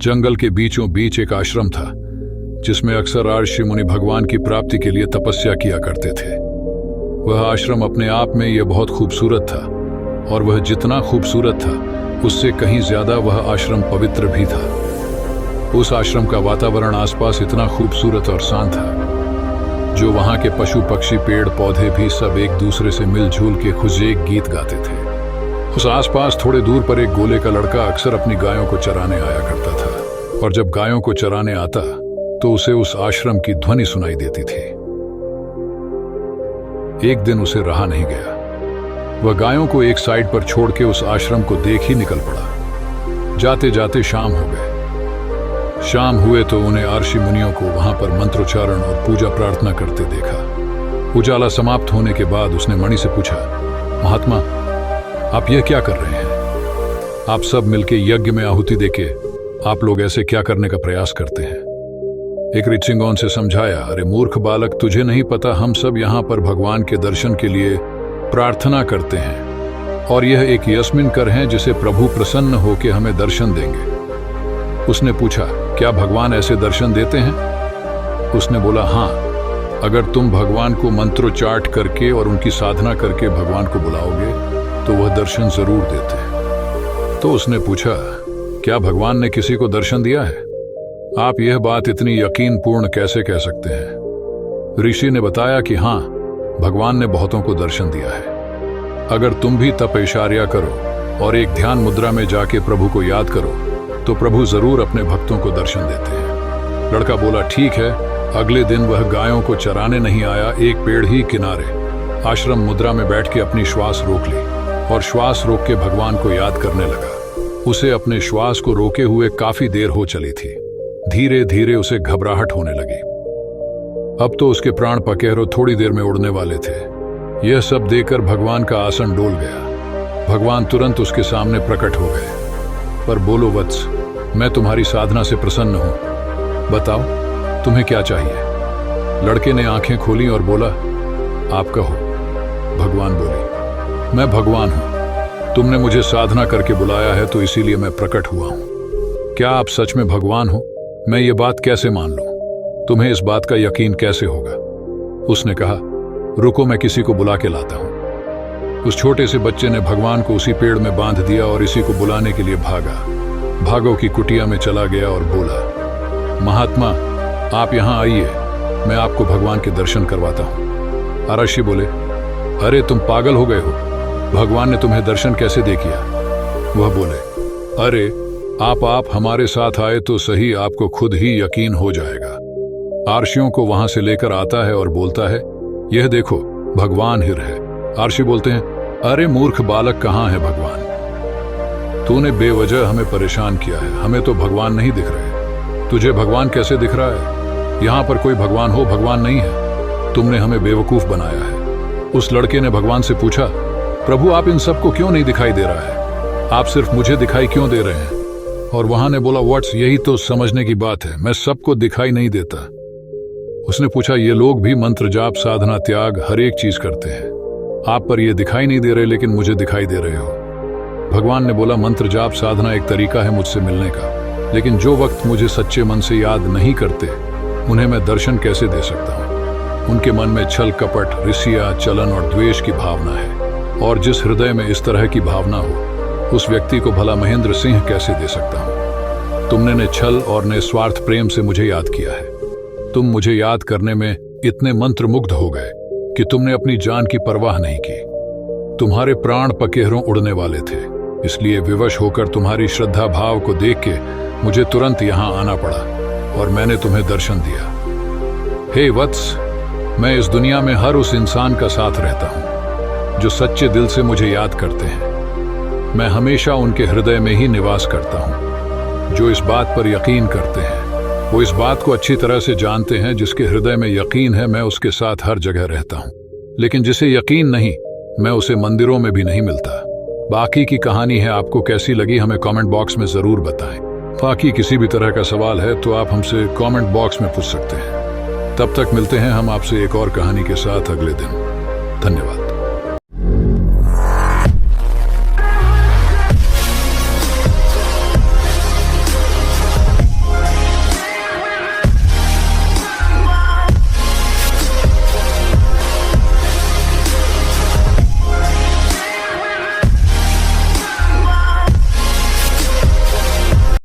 जंगल के बीचों बीच एक आश्रम था जिसमें अक्सर ऋषि मुनि भगवान की प्राप्ति के लिए तपस्या किया करते थे। वह आश्रम अपने आप में यह बहुत खूबसूरत था, और वह जितना खूबसूरत था उससे कहीं ज्यादा वह आश्रम पवित्र भी था। उस आश्रम का वातावरण आसपास इतना खूबसूरत और शांत था, जो वहां के पशु पक्षी पेड़ पौधे भी सब एक दूसरे से मिलजुल के खुद एक गीत गाते थे। उस आसपास थोड़े दूर पर एक गोले का लड़का अक्सर अपनी गायों को चराने आया करता था, और जब गायों को चराने आता तो उसे उस आश्रम की ध्वनि सुनाई देती थी। एक दिन उसे रहा नहीं गया। वह गायों को एक साइड पर छोड़ के उस आश्रम को देख ही निकल पड़ा। जाते जाते शाम हो गए। शाम हुए तो उन्हें ऋषि मुनियों को वहां पर मंत्रोच्चारण और पूजा प्रार्थना करते देखा। उजाला समाप्त होने के बाद उसने मणि से पूछा, महात्मा, आप यह क्या कर रहे हैं? आप सब मिलके यज्ञ में आहुति देके आप लोग ऐसे क्या करने का प्रयास करते हैं? एक ऋचिंगोन से समझाया, अरे मूर्ख बालक, तुझे नहीं पता हम सब यहाँ पर भगवान के दर्शन के लिए प्रार्थना करते हैं, और यह एक यस्मिन कर है जिसे प्रभु प्रसन्न होके हमें दर्शन देंगे। उसने पूछा, क्या भगवान ऐसे दर्शन देते हैं? उसने बोला, हाँ, अगर तुम भगवान को मंत्रोच्चार करके और उनकी साधना करके भगवान को बुलाओगे तो वह दर्शन जरूर देते हैं। तो उसने पूछा, क्या भगवान ने किसी को दर्शन दिया है? आप यह बात इतनी यकीन पूर्ण कैसे कह सकते हैं? ऋषि ने बताया कि हाँ, भगवान ने बहुतों को दर्शन दिया है। अगर तुम भी तपश्चर्या करो और एक ध्यान मुद्रा में जाके प्रभु को याद करो तो प्रभु जरूर अपने भक्तों को दर्शन देते हैं। लड़का बोला, ठीक है। अगले दिन वह गायों को चराने नहीं आया, एक पेड़ ही किनारे आश्रम मुद्रा में बैठ के अपनी श्वास रोक ली और श्वास रोक के भगवान को याद करने लगा। उसे अपने श्वास को रोके हुए काफी देर हो चली थी। धीरे धीरे उसे घबराहट होने लगी। अब तो उसके प्राण पखेरु थोड़ी देर में उड़ने वाले थे। यह सब देखकर भगवान का आसन डोल गया। भगवान तुरंत उसके सामने प्रकट हो गए। पर बोलो वत्स, मैं तुम्हारी साधना से प्रसन्न हूं। बताओ, तुम्हें क्या चाहिए? लड़के ने आंखें खोली और बोला, आप कहो। भगवान बोले, मैं भगवान हूं। तुमने मुझे साधना करके बुलाया है तो इसीलिए मैं प्रकट हुआ हूं। क्या आप सच में भगवान हो? मैं ये बात कैसे मान लूं? तुम्हें इस बात का यकीन कैसे होगा? उसने कहा, रुको, मैं किसी को बुला के लाता हूं। उस छोटे से बच्चे ने भगवान को उसी पेड़ में बांध दिया और इसी को बुलाने के लिए भागा। भागो की कुटिया में चला गया और बोला, महात्मा, आप यहां आइए, मैं आपको भगवान के दर्शन करवाता हूं। ऋषि बोले, अरे तुम पागल हो गए हो, भगवान ने तुम्हें दर्शन कैसे दे किया? वह बोले, अरे आप हमारे साथ आए तो सही, आपको खुद ही यकीन हो जाएगा। ऋषियों को वहां से लेकर आता है और बोलता है, यह देखो, भगवान हिर है। ऋषि बोलते हैं, अरे मूर्ख बालक, कहाँ है भगवान? तूने बेवजह हमें परेशान किया है, हमें तो भगवान नहीं दिख रहे। तुझे भगवान कैसे दिख रहा है? यहाँ पर कोई भगवान हो, भगवान नहीं है। तुमने हमें बेवकूफ बनाया है। उस लड़के ने भगवान से पूछा, प्रभु, आप इन सबको क्यों नहीं दिखाई दे रहा है? आप सिर्फ मुझे दिखाई क्यों दे रहे हैं? और वहां ने बोला, व्हाट्स, यही तो समझने की बात है, मैं सबको दिखाई नहीं देता। उसने पूछा, ये लोग भी मंत्र जाप साधना त्याग हर एक चीज करते हैं, आप पर ये दिखाई नहीं दे रहे लेकिन मुझे दिखाई दे रहे हो। भगवान ने बोला, मंत्र जाप साधना एक तरीका है मुझसे मिलने का, लेकिन जो वक्त मुझे सच्चे मन से याद नहीं करते उन्हें मैं दर्शन कैसे दे सकता हूँ? उनके मन में छल कपट, ऋषिया, चलन और द्वेष की भावना है, और जिस हृदय में इस तरह की भावना हो उस व्यक्ति को भला महेंद्र सिंह कैसे दे सकता हूं? तुमने ने छल और निस्वार्थ प्रेम से मुझे याद किया है। तुम मुझे याद करने में इतने मंत्रमुग्ध हो गए कि तुमने अपनी जान की परवाह नहीं की। तुम्हारे प्राण पखेरों उड़ने वाले थे, इसलिए विवश होकर तुम्हारी श्रद्धा भाव को देख के मुझे तुरंत यहां आना पड़ा और मैंने तुम्हें दर्शन दिया। हे वत्स, मैं इस दुनिया में हर उस इंसान का साथ रहता हूं जो सच्चे दिल से मुझे याद करते हैं। मैं हमेशा उनके हृदय में ही निवास करता हूं। जो इस बात पर यकीन करते हैं वो इस बात को अच्छी तरह से जानते हैं। जिसके हृदय में यकीन है, मैं उसके साथ हर जगह रहता हूं, लेकिन जिसे यकीन नहीं, मैं उसे मंदिरों में भी नहीं मिलता। बाकी की कहानी है, आपको कैसी लगी हमें कमेंट बॉक्स में जरूर बताएं। बाकी किसी भी तरह का सवाल है तो आप हमसे कमेंट बॉक्स में पूछ सकते हैं। तब तक मिलते हैं हम आपसे एक और कहानी के साथ अगले दिन। धन्यवाद।